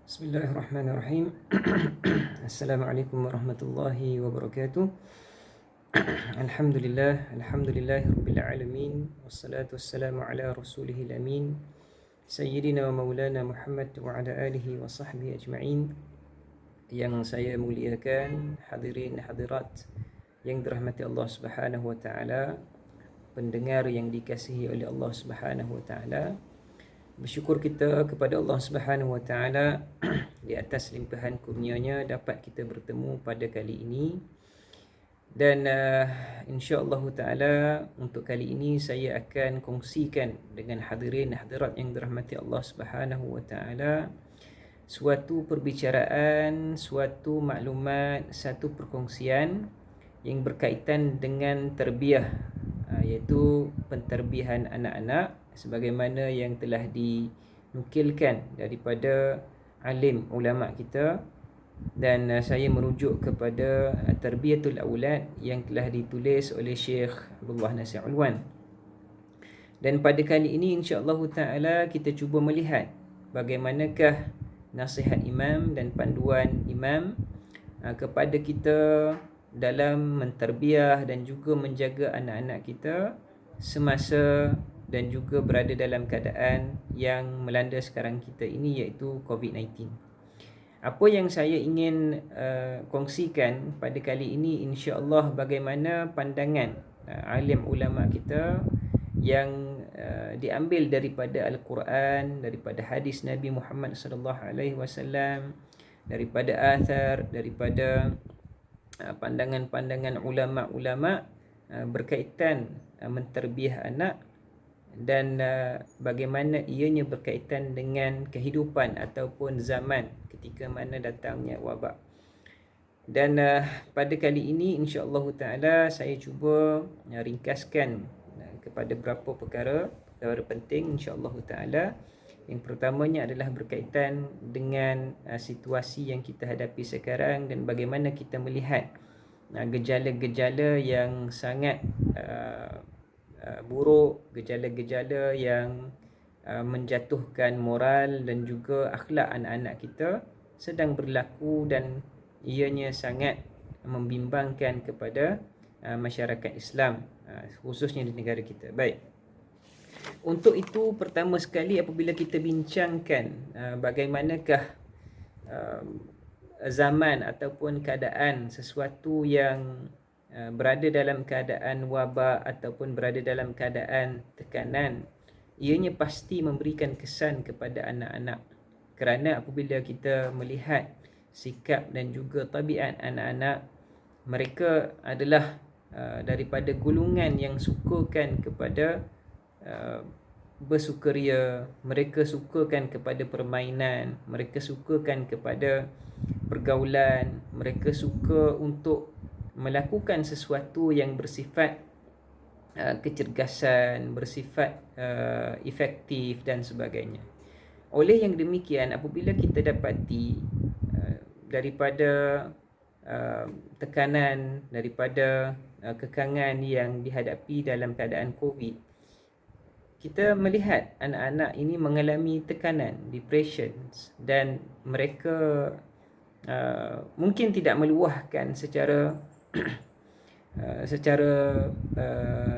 Bismillahirrahmanirrahim. Assalamualaikum warahmatullahi wabarakatuh. Alhamdulillah alamin. Wassalatu wassalamu ala rasulihil amin. Sayyidina wa maulana Muhammad wa ala alihi wa sahbihi ajma'in. Yang saya muliakan, hadirin hadirat yang dirahmati Allah Subhanahu wa taala, pendengar yang dikasihi oleh Allah Subhanahu wa taala. Bersyukur kita kepada Allah Subhanahu Wa Taala di atas limpahan kurnianya dapat kita bertemu pada kali ini. Dan insya-Allah taala untuk kali ini saya akan kongsikan dengan hadirin hadirat yang dirahmati Allah Subhanahu Wa Taala suatu perbicaraan, suatu maklumat, satu perkongsian yang berkaitan dengan tarbiyah, iaitu pentarbihan anak-anak sebagaimana yang telah dinukilkan daripada alim ulama kita, dan saya merujuk kepada Tarbiyatul Aulad yang telah ditulis oleh Syekh Abdullah Nasir Ulwan. Dan pada kali ini insya-Allah taala kita cuba melihat bagaimanakah nasihat imam dan panduan imam kepada kita dalam mentarbiah dan juga menjaga anak-anak kita semasa dan juga berada dalam keadaan yang melanda sekarang kita ini, iaitu COVID-19. Apa yang saya ingin kongsikan pada kali ini insya-Allah bagaimana pandangan alim ulama kita yang diambil daripada Al-Quran, daripada hadis Nabi Muhammad sallallahu alaihi wasallam, daripada athar, daripada pandangan-pandangan ulama-ulama berkaitan mentarbiah anak, dan bagaimana ianya berkaitan dengan kehidupan ataupun zaman ketika mana datangnya wabak. Dan pada kali ini insya-Allah taala saya cuba ringkaskan kepada beberapa perkara penting insya-Allah taala. Yang pertamanya adalah berkaitan dengan situasi yang kita hadapi sekarang dan bagaimana kita melihat gejala-gejala yang sangat buruk, gejala-gejala yang menjatuhkan moral dan juga akhlak anak-anak kita sedang berlaku dan ianya sangat membimbangkan kepada masyarakat Islam, khususnya di negara kita. Baik. Untuk itu, pertama sekali apabila kita bincangkan bagaimanakah zaman ataupun keadaan sesuatu yang berada dalam keadaan wabak ataupun berada dalam keadaan tekanan, ianya pasti memberikan kesan kepada anak-anak. Kerana apabila kita melihat sikap dan juga tabiat anak-anak, mereka adalah daripada golongan yang sukakan kepada bersukaria, mereka sukakan kepada permainan, mereka sukakan kepada pergaulan, mereka suka untuk melakukan sesuatu yang bersifat kecergasan, bersifat efektif dan sebagainya. Oleh yang demikian, apabila kita dapati daripada tekanan, daripada kekangan yang dihadapi dalam keadaan COVID, kita melihat anak-anak ini mengalami tekanan, depression, dan mereka mungkin tidak meluahkan secara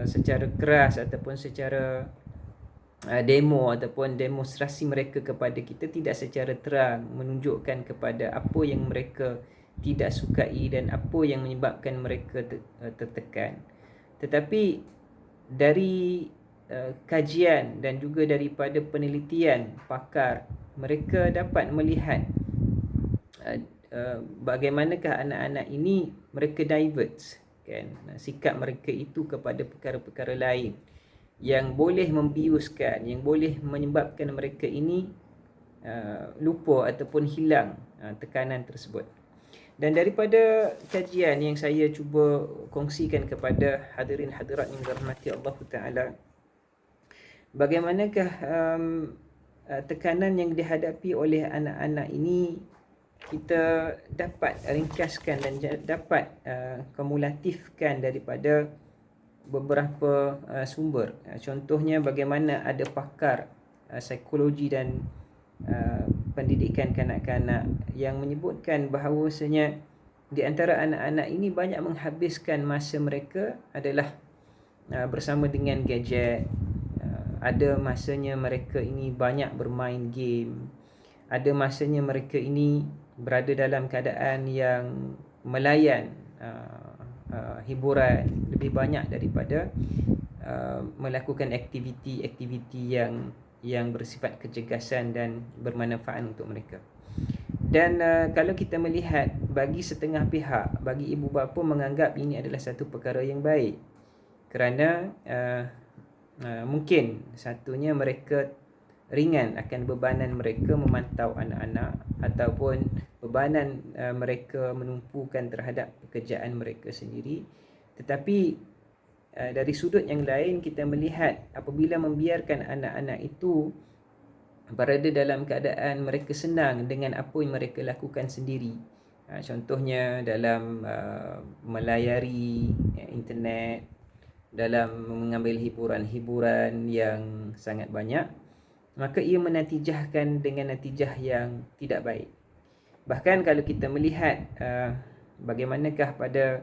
secara keras ataupun secara demo ataupun demonstrasi mereka kepada kita tidak secara terang menunjukkan kepada apa yang mereka tidak sukai dan apa yang menyebabkan mereka tertekan. Tetapi dari kajian dan juga daripada penelitian pakar, mereka dapat melihat bagaimanakah anak-anak ini mereka divert kan sikap mereka itu kepada perkara-perkara lain yang boleh membiuskan, yang boleh menyebabkan mereka ini lupa ataupun hilang tekanan tersebut. Dan daripada kajian yang saya cuba kongsikan kepada hadirin hadirat yang dirahmati Allah Taala, bagaimanakah tekanan yang dihadapi oleh anak-anak ini kita dapat ringkaskan dan dapat kumulatifkan daripada beberapa sumber. Contohnya bagaimana ada pakar psikologi dan pendidikan kanak-kanak yang menyebutkan bahawasanya di antara anak-anak ini banyak menghabiskan masa mereka adalah bersama dengan gadget. Ada masanya mereka ini banyak bermain game. Ada masanya mereka ini berada dalam keadaan yang melayan hiburan lebih banyak daripada melakukan aktiviti-aktiviti yang bersifat kecergasan dan bermanfaat untuk mereka. Dan kalau kita melihat, bagi setengah pihak, bagi ibu bapa menganggap ini adalah satu perkara yang baik, kerana mungkin satunya mereka ringan akan bebanan mereka memantau anak-anak, ataupun bebanan mereka menumpukan terhadap pekerjaan mereka sendiri. Tetapi dari sudut yang lain, kita melihat apabila membiarkan anak-anak itu berada dalam keadaan mereka senang dengan apa yang mereka lakukan sendiri, contohnya dalam melayari internet, dalam mengambil hiburan-hiburan yang sangat banyak, maka ia menatijahkan dengan natijah yang tidak baik. Bahkan kalau kita melihat bagaimanakah pada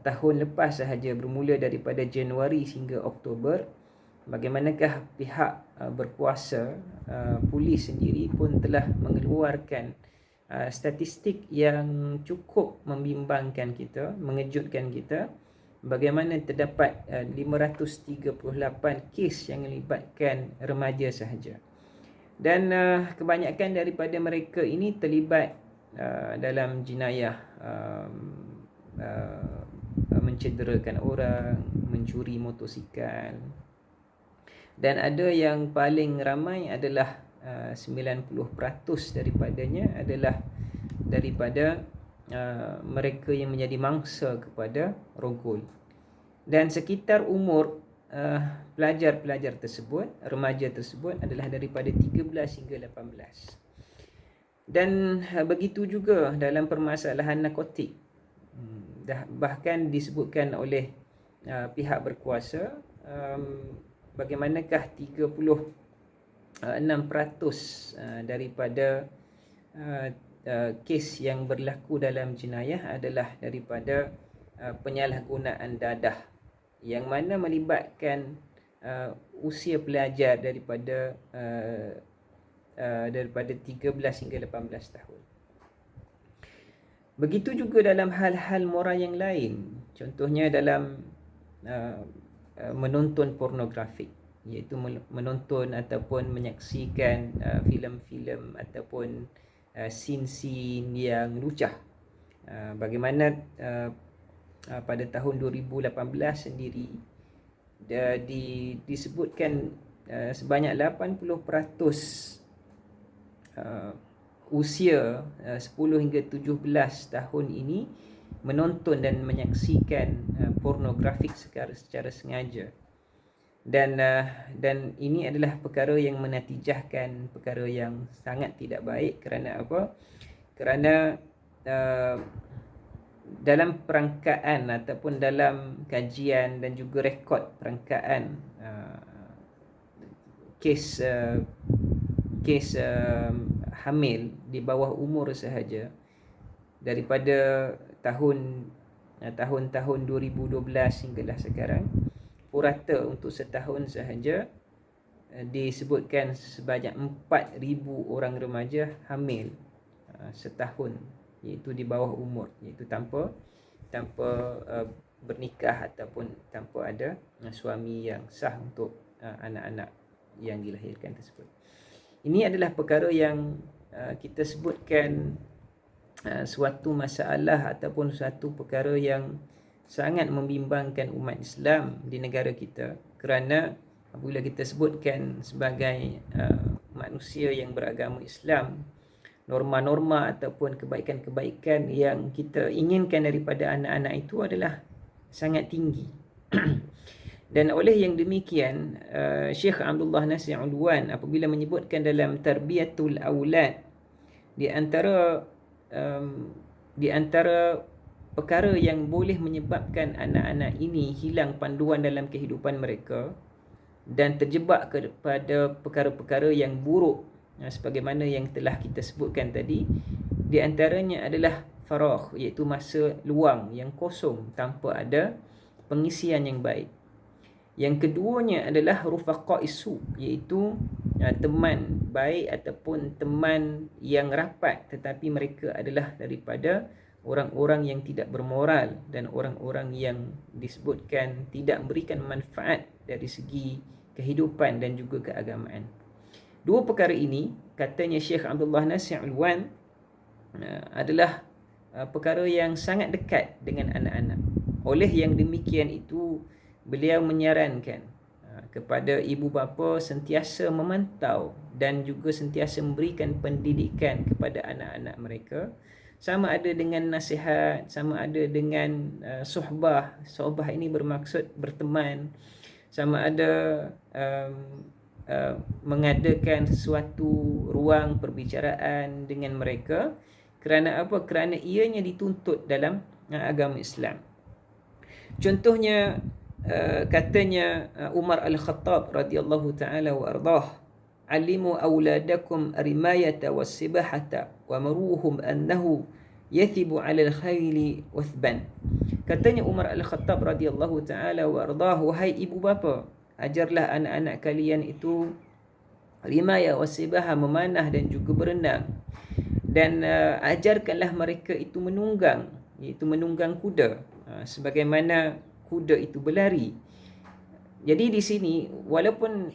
tahun lepas sahaja, bermula daripada Januari hingga Oktober, bagaimanakah pihak berkuasa, polis sendiri pun telah mengeluarkan statistik yang cukup membimbangkan kita, mengejutkan kita, bagaimana terdapat 538 kes yang melibatkan remaja sahaja. Dan kebanyakan daripada mereka ini terlibat dalam jenayah mencederakan orang, mencuri motosikal. Dan ada yang paling ramai adalah 90% daripadanya adalah daripada mereka yang menjadi mangsa kepada rogol. Dan sekitar umur pelajar-pelajar tersebut, remaja tersebut adalah daripada 13 hingga 18. Dan begitu juga dalam permasalahan narkotik. Bahkan disebutkan oleh pihak berkuasa, bagaimanakah 36% daripada kes yang berlaku dalam jenayah adalah daripada penyalahgunaan dadah, yang mana melibatkan usia pelajar daripada 13 hingga 18 tahun. Begitu juga dalam hal-hal moral yang lain, contohnya dalam menonton pornografik, iaitu menonton ataupun menyaksikan filem-filem ataupun scene-scene yang lucah. Bagaimana pada tahun 2018 sendiri disebutkan sebanyak 80% usia 10 hingga 17 tahun ini menonton dan menyaksikan pornografik secara sengaja. Dan ini adalah perkara yang menatijahkan perkara yang sangat tidak baik. Kerana apa? Kerana dalam perangkaan ataupun dalam kajian dan juga rekod perangkaan kes hamil di bawah umur sahaja daripada tahun-tahun 2012 hinggalah sekarang, purata untuk setahun sahaja disebutkan sebanyak 4,000 orang remaja hamil setahun, iaitu di bawah umur, iaitu tanpa bernikah ataupun tanpa ada suami yang sah untuk anak-anak yang dilahirkan tersebut. Ini adalah perkara yang kita sebutkan suatu masalah ataupun suatu perkara yang sangat membimbangkan umat Islam di negara kita, kerana apabila kita sebutkan sebagai manusia yang beragama Islam, norma-norma ataupun kebaikan-kebaikan yang kita inginkan daripada anak-anak itu adalah sangat tinggi. Dan oleh yang demikian, Syekh Abdullah Nasir Udwan apabila menyebutkan dalam Tarbiyatul Aulad, di antara perkara yang boleh menyebabkan anak-anak ini hilang panduan dalam kehidupan mereka dan terjebak kepada perkara-perkara yang buruk sebagaimana yang telah kita sebutkan tadi. Di antaranya adalah faragh, iaitu masa luang yang kosong tanpa ada pengisian yang baik. Yang keduanya adalah rufaqa isu, iaitu teman baik ataupun teman yang rapat tetapi mereka adalah daripada orang-orang yang tidak bermoral dan orang-orang yang disebutkan tidak memberikan manfaat dari segi kehidupan dan juga keagamaan. Dua perkara ini, katanya Syekh Abdullah Nasir Alwan, adalah perkara yang sangat dekat dengan anak-anak. Oleh yang demikian itu, beliau menyarankan kepada ibu bapa sentiasa memantau dan juga sentiasa memberikan pendidikan kepada anak-anak mereka, sama ada dengan nasihat, sama ada dengan suhbah. Suhbah ini bermaksud berteman, sama ada mengadakan sesuatu ruang perbicaraan dengan mereka. Kerana apa? Kerana ianya dituntut dalam agama Islam. Contohnya, katanya Umar Al-Khattab radhiyallahu ta'ala wa ardah, alimu awladakum rimayata was-sibahata wa maruhum annahu yathibu 'ala al-khayli wathban. Katanya Umar Al-Khattab radhiyallahu ta'ala wa ardah, wahai ibu bapa, ajarlah anak-anak kalian itu rimaya was-sibaha, memanah dan juga berenang, dan ajarkanlah mereka itu menunggang, iaitu menunggang kuda, sebagaimana kuda itu berlari. Jadi di sini, walaupun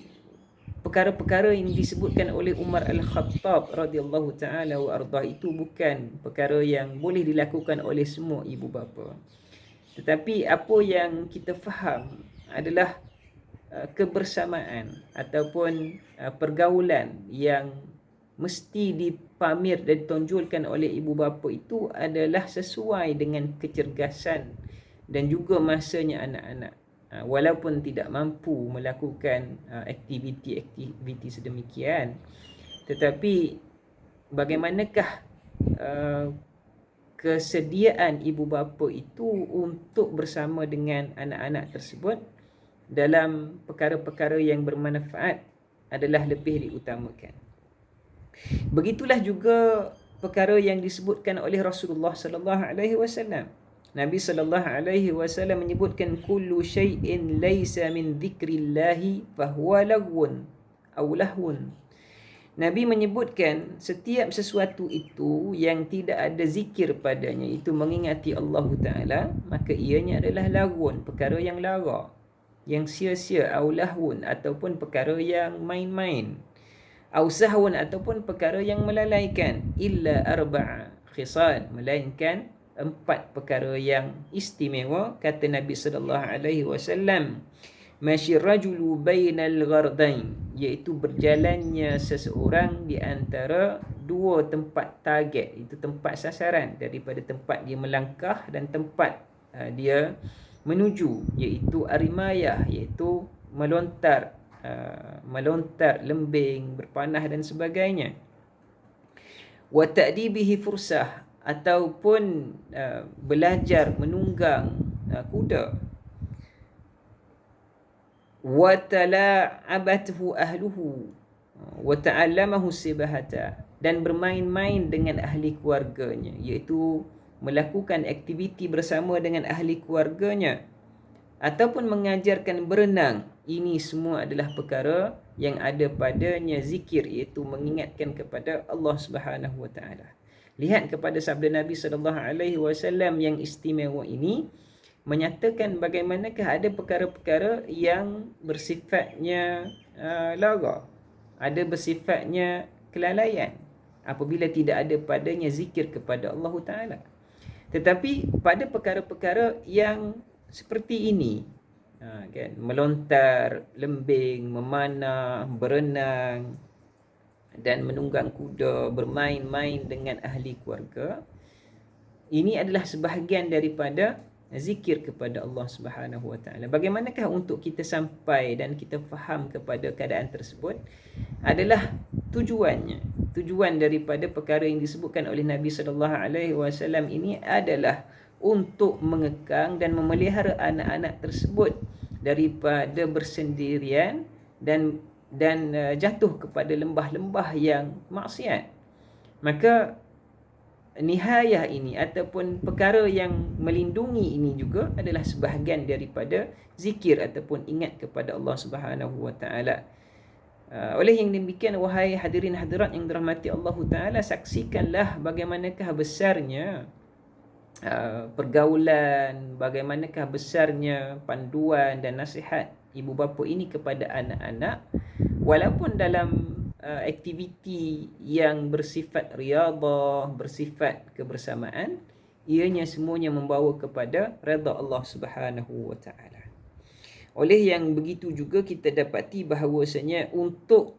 perkara-perkara yang disebutkan oleh Umar Al-Khattab radhiyallahu ta'ala wa ardah itu bukan perkara yang boleh dilakukan oleh semua ibu bapa, tetapi apa yang kita faham adalah kebersamaan ataupun pergaulan yang mesti dipamir dan ditonjolkan oleh ibu bapa itu adalah sesuai dengan kecergasan dan juga masanya anak-anak, walaupun tidak mampu melakukan aktiviti-aktiviti sedemikian, tetapi bagaimanakah kesediaan ibu bapa itu untuk bersama dengan anak-anak tersebut dalam perkara-perkara yang bermanfaat adalah lebih diutamakan. Begitulah juga perkara yang disebutkan oleh Rasulullah sallallahu alaihi wasallam. Nabi sallallahu alaihi wasallam menyebutkan kullu syai'in laisa min dzikrillahi fahuwa lagwun aw lahwun. Nabi menyebutkan setiap sesuatu itu yang tidak ada zikir padanya, itu mengingati Allah Ta'ala, maka ianya adalah lagwun, perkara yang lara, yang sia-sia, aw lahwun, ataupun perkara yang main-main, aw sahwun, ataupun perkara yang melalaikan, illa arba'a khisal, melainkan 4 perkara yang istimewa. Kata Nabi sallallahu alaihi wasallam, masyir rajulu bainal ghardain, iaitu berjalannya seseorang di antara dua tempat target, itu tempat sasaran, daripada tempat dia melangkah dan tempat dia menuju, iaitu arimayah, iaitu melontar lembing, berpanah dan sebagainya. Wa ta'dibihi fursah, ataupun belajar menunggang kuda. Wa tala'abathu ahluhu wa ta'allamahu sibahata, dan bermain-main dengan ahli keluarganya, iaitu melakukan aktiviti bersama dengan ahli keluarganya, ataupun mengajarkan berenang. Ini semua adalah perkara yang ada padanya zikir, iaitu mengingatkan kepada Allah Subhanahu wa taala. Lihat kepada sabda Nabi sallallahu alaihi wasallam yang istimewa ini, menyatakan bagaimanakah ada perkara-perkara yang bersifatnya lara, ada bersifatnya kelalaian apabila tidak ada padanya zikir kepada Allah Ta'ala. Tetapi pada perkara-perkara yang seperti ini, kan, melontar lembing, memanah, berenang dan menunggang kuda, bermain-main dengan ahli keluarga, ini adalah sebahagian daripada zikir kepada Allah Subhanahu wa taala. Bagaimanakah untuk kita sampai dan kita faham kepada keadaan tersebut adalah tujuan daripada perkara yang disebutkan oleh Nabi sallallahu alaihi wasallam ini adalah untuk mengekang dan memelihara anak-anak tersebut daripada bersendirian dan dan jatuh kepada lembah-lembah yang maksiat. Maka nihayah ini ataupun perkara yang melindungi ini juga adalah sebahagian daripada zikir ataupun ingat kepada Allah Subhanahu wa taala. Oleh yang demikian, wahai hadirin hadirat yang dirahmati Allah Taala, saksikanlah bagaimanakah besarnya pergaulan, bagaimanakah besarnya panduan dan nasihat ibu bapa ini kepada anak-anak, walaupun dalam aktiviti yang bersifat riyadhah, bersifat kebersamaan, ianya semuanya membawa kepada redha Allah Subhanahu wa taala. Oleh yang begitu juga kita dapati bahawasanya untuk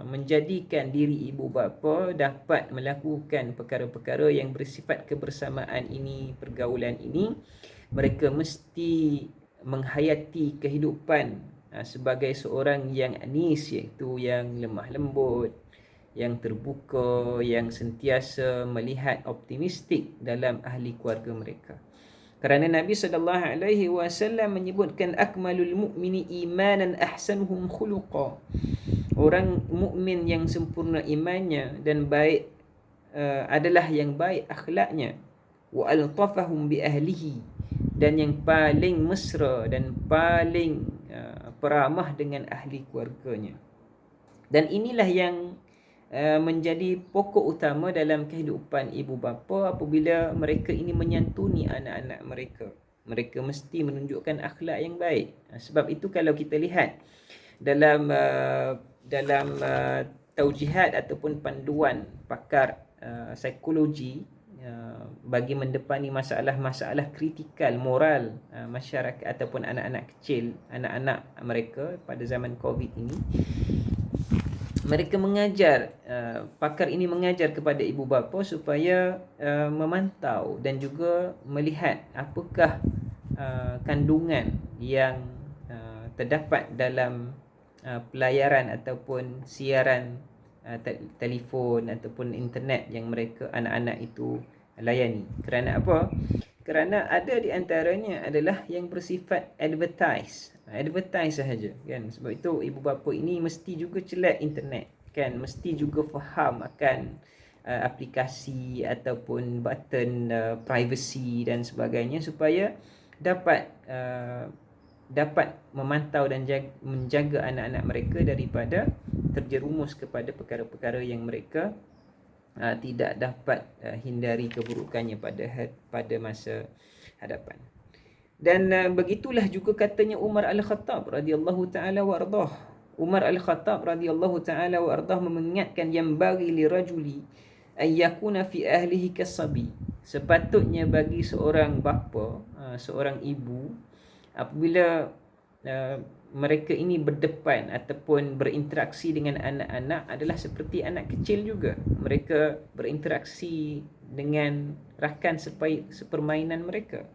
menjadikan diri ibu bapa dapat melakukan perkara-perkara yang bersifat kebersamaan ini, pergaulan ini, mereka mesti menghayati kehidupan sebagai seorang yang anis, iaitu yang lemah lembut, yang terbuka, yang sentiasa melihat optimistik dalam ahli keluarga mereka. Kerana Nabi SAW menyebutkan akmalul mu'mini imanan ahsanuhum khuluqa. Orang mukmin yang sempurna imannya dan baik adalah yang baik akhlaknya. Wa altafahum bi ahlihi, dan yang paling mesra dan paling peramah dengan ahli keluarganya. Dan inilah yang menjadi pokok utama dalam kehidupan ibu bapa apabila mereka ini menyantuni anak-anak mereka. Mereka mesti menunjukkan akhlak yang baik. Sebab itu kalau kita lihat dalam taujihat ataupun panduan pakar psikologi bagi mendepani masalah-masalah kritikal moral masyarakat ataupun anak-anak kecil, anak-anak mereka pada zaman COVID ini, mereka mengajar, pakar ini mengajar kepada ibu bapa supaya memantau dan juga melihat apakah kandungan yang terdapat dalam pelayaran ataupun siaran telefon ataupun internet yang mereka anak-anak itu layani. Kerana apa? Kerana ada di antaranya adalah yang bersifat advertise sahaja, kan. Sebab itu ibu bapa ini mesti juga celat internet, kan, mesti juga faham akan aplikasi ataupun button privacy dan sebagainya supaya dapat memantau dan menjaga anak-anak mereka daripada terjerumus kepada perkara-perkara yang mereka tidak dapat hindari keburukannya pada masa hadapan. Dan begitulah juga katanya Umar Al-Khattab radhiyallahu taala wa ardah. Umar Al-Khattab radhiyallahu taala wa ardah mengingatkan yang bagi li rajuli ay yakuna fi ahlihi kasabi. Sepatutnya bagi seorang bapa, seorang ibu, apabila mereka ini berdepan ataupun berinteraksi dengan anak-anak adalah seperti anak kecil juga. Mereka berinteraksi dengan rakan sepermainan mereka.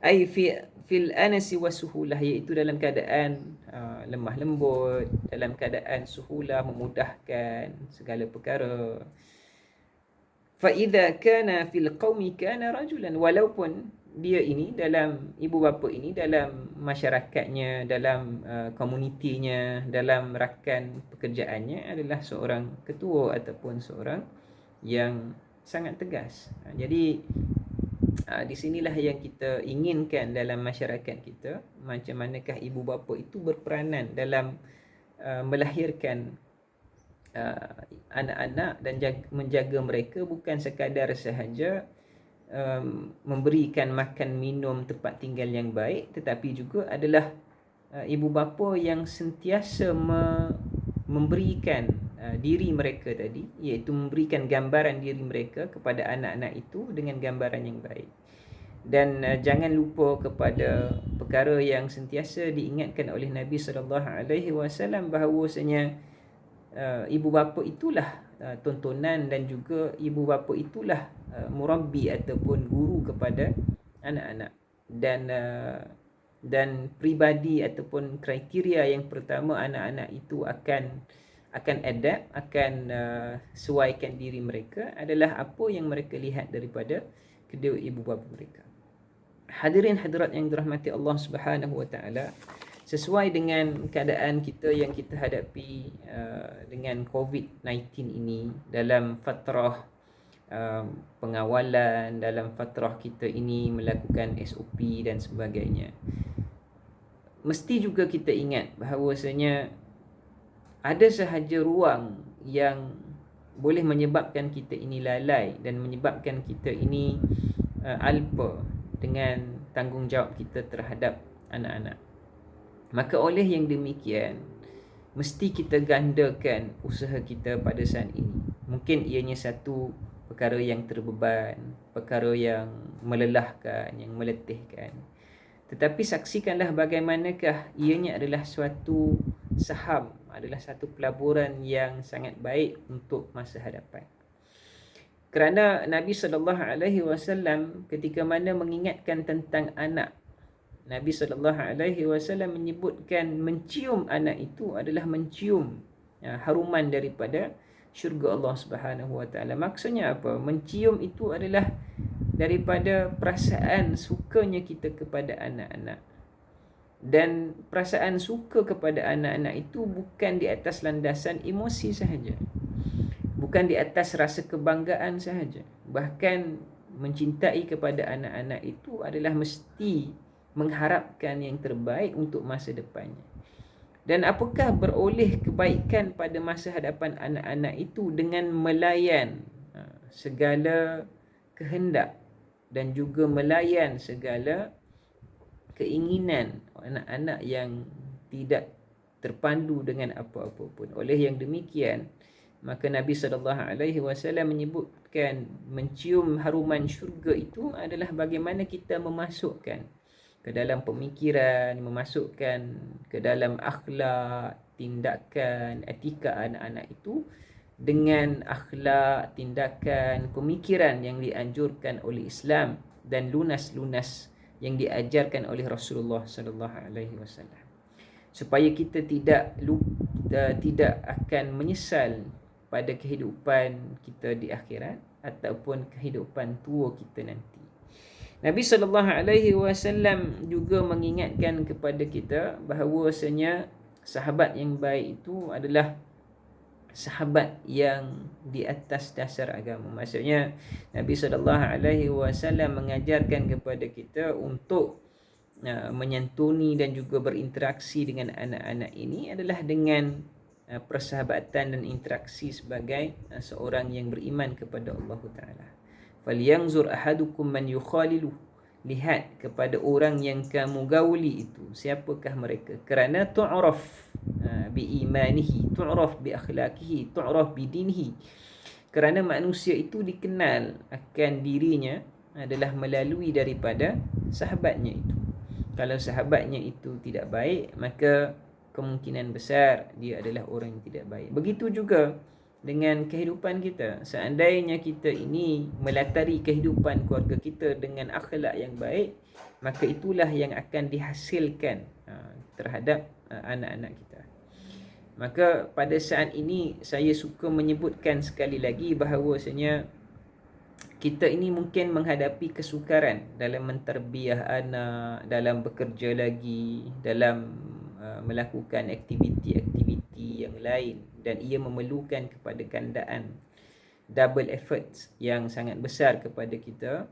Ai fil anasi wasuhulah, iaitu dalam keadaan lemah lembut, dalam keadaan suhulah, memudahkan segala perkara. Fa idza kana fil qaumi kana rajulan, walaupun dia ini dalam ibu bapa ini dalam masyarakatnya, dalam komunitinya, dalam rakan pekerjaannya adalah seorang ketua ataupun seorang yang sangat tegas. Jadi di sinilah yang kita inginkan dalam masyarakat kita, macam manakah ibu bapa itu berperanan dalam melahirkan anak-anak dan menjaga mereka, bukan sekadar sahaja memberikan makan minum tempat tinggal yang baik, tetapi juga adalah ibu bapa yang sentiasa memberikan diri mereka tadi, iaitu memberikan gambaran diri mereka kepada anak-anak itu dengan gambaran yang baik. Dan jangan lupa kepada perkara yang sentiasa diingatkan oleh Nabi SAW, bahawasanya ibu bapa itulah tontonan dan juga ibu bapa itulah murabbi ataupun guru kepada anak-anak. Dan pribadi ataupun kriteria yang pertama anak-anak itu akan adapt, akan sesuaikan diri mereka adalah apa yang mereka lihat daripada kedua ibu bapa mereka. Hadirin hadirat yang dirahmati Allah Subhanahu wa taala, sesuai dengan keadaan kita yang kita hadapi dengan COVID-19 ini, dalam fatrah pengawalan, dalam fatrah kita ini melakukan SOP dan sebagainya, mesti juga kita ingat bahawasanya ada sahaja ruang yang boleh menyebabkan kita ini lalai dan menyebabkan kita ini alpa dengan tanggungjawab kita terhadap anak-anak. Maka oleh yang demikian, mesti kita gandakan usaha kita pada saat ini. Mungkin ianya satu perkara yang terbeban, perkara yang melelahkan, yang meletihkan. Tetapi saksikanlah bagaimanakah ianya adalah suatu saham, adalah satu pelaburan yang sangat baik untuk masa hadapan. Kerana Nabi SAW ketika mana mengingatkan tentang anak, Nabi SAW menyebutkan mencium anak itu adalah mencium haruman daripada syurga Allah Subhanahu Wa Taala. Maksudnya apa? Mencium itu adalah daripada perasaan sukanya kita kepada anak-anak. Dan perasaan suka kepada anak-anak itu bukan di atas landasan emosi sahaja, bukan di atas rasa kebanggaan sahaja. Bahkan mencintai kepada anak-anak itu adalah mesti mengharapkan yang terbaik untuk masa depannya. Dan apakah beroleh kebaikan pada masa hadapan anak-anak itu dengan melayan segala kehendak dan juga melayan segala keinginan anak-anak yang tidak terpandu dengan apa-apa pun. Oleh yang demikian, maka Nabi SAW menyebutkan mencium haruman syurga itu adalah bagaimana kita memasukkan ke dalam pemikiran, memasukkan ke dalam akhlak, tindakan, etika anak-anak itu dengan akhlak, tindakan, pemikiran yang dianjurkan oleh Islam dan lunas-lunas yang diajarkan oleh Rasulullah SAW, supaya kita tidak akan menyesal pada kehidupan kita di akhirat ataupun kehidupan tua kita nanti. Nabi SAW juga mengingatkan kepada kita bahawasanya sahabat yang baik itu adalah sahabat yang di atas dasar agama. Maksudnya Nabi SAW mengajarkan kepada kita untuk menyantuni dan juga berinteraksi dengan anak-anak ini adalah dengan persahabatan dan interaksi sebagai seorang yang beriman kepada Allah Ta'ala. Falyanzur ahadukum man yukhalilu, lihat kepada orang yang kamu gauli itu, siapakah mereka? Kerana tu'raf bi imanihi, tu'raf bi akhlaqihi, tu'raf bi dinihi. Kerana manusia itu dikenal akan dirinya adalah melalui daripada sahabatnya itu. Kalau sahabatnya itu tidak baik, maka kemungkinan besar dia adalah orang yang tidak baik. Begitu juga dengan kehidupan kita. Seandainya kita ini melatari kehidupan keluarga kita dengan akhlak yang baik, maka itulah yang akan dihasilkan terhadap anak-anak kita. Maka pada saat ini saya suka menyebutkan sekali lagi bahawasanya kita ini mungkin menghadapi kesukaran dalam menterbiah anak, dalam bekerja lagi, dalam melakukan aktiviti-aktiviti yang lain, dan ia memerlukan kepada gandaan double efforts yang sangat besar kepada kita.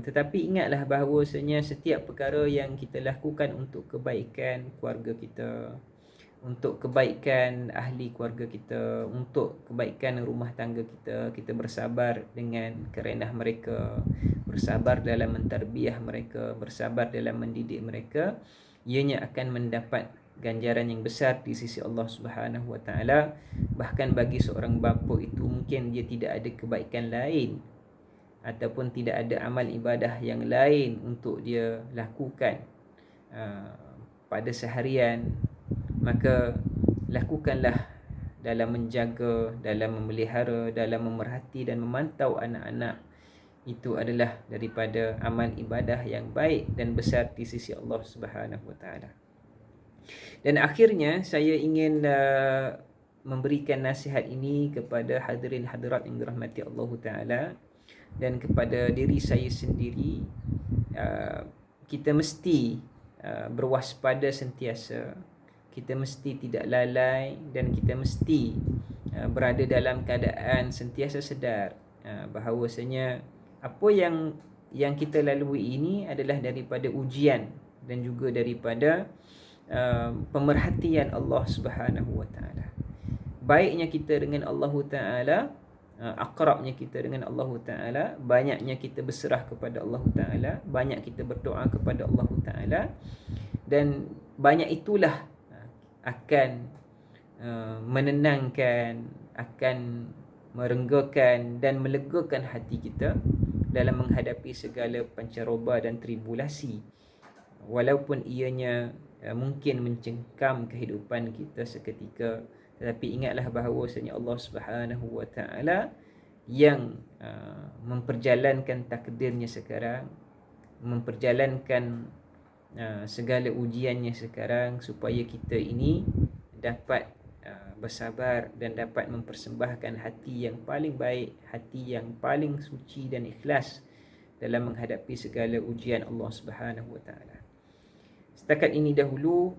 Tetapi ingatlah bahawasanya setiap perkara yang kita lakukan untuk kebaikan keluarga kita, untuk kebaikan ahli keluarga kita, untuk kebaikan rumah tangga kita, kita bersabar dengan kerenah mereka, bersabar dalam mentarbiah mereka, bersabar dalam mendidik mereka, ianya akan mendapat ganjaran yang besar di sisi Allah Subhanahu Wa Taala. Bahkan bagi seorang bapa itu mungkin dia tidak ada kebaikan lain ataupun tidak ada amal ibadah yang lain untuk dia lakukan pada seharian, maka lakukanlah dalam menjaga, dalam memelihara, dalam memerhati dan memantau anak-anak. Itu adalah daripada amal ibadah yang baik dan besar di sisi Allah Subhanahu Wa Taala. Dan akhirnya saya ingin memberikan nasihat ini kepada hadirin hadirat yang dirahmati Allah Ta'ala dan kepada diri saya sendiri. Kita mesti berwaspada sentiasa. Kita mesti tidak lalai dan kita mesti berada dalam keadaan sentiasa sedar bahawasanya apa yang kita lalui ini adalah daripada ujian dan juga daripada pemerhatian Allah Subhanahu Wa Taala. Baiknya kita dengan Allah Taala, akrabnya kita dengan Allah Taala, banyaknya kita berserah kepada Allah Taala, banyak kita berdoa kepada Allah Taala, dan banyak itulah akan menenangkan, akan merenggakan dan melegakan hati kita dalam menghadapi segala pancaroba dan tribulasi, walaupun ianya mungkin mencengkam kehidupan kita seketika. Tetapi ingatlah bahawasanya Allah Subhanahu Wa Taala yang memperjalankan takdirnya sekarang, memperjalankan segala ujiannya sekarang, supaya kita ini dapat bersabar dan dapat mempersembahkan hati yang paling baik, hati yang paling suci dan ikhlas dalam menghadapi segala ujian Allah Subhanahu Wa Taala. Setakat ini dahulu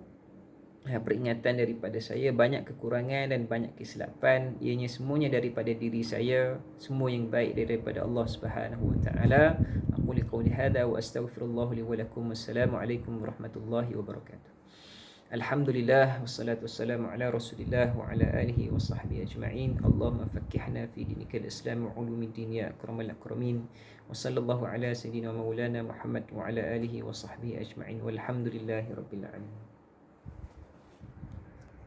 peringatan daripada saya. Banyak kekurangan dan banyak kesilapan, ianya semuanya daripada diri saya. Semua yang baik daripada Allah Subhanahu Wa Taala. Aku liqauli hadza wa astaghfirullah li wa lakum. Wassalamualaikum warahmatullahi wabarakatuh. Alhamdulillah wassalatu wassalamu ala Rasulillah wa ala alihi wa sahbihi ajma'in. Allahumma faqqihna fi dinikal Islam wa ulumiddin ya akramal akramin. Wa sallallahu ala sayyidina maulana Muhammad wa ala alihi wa sahbihi ajma'in. Walhamdulillahi rabbil alamin.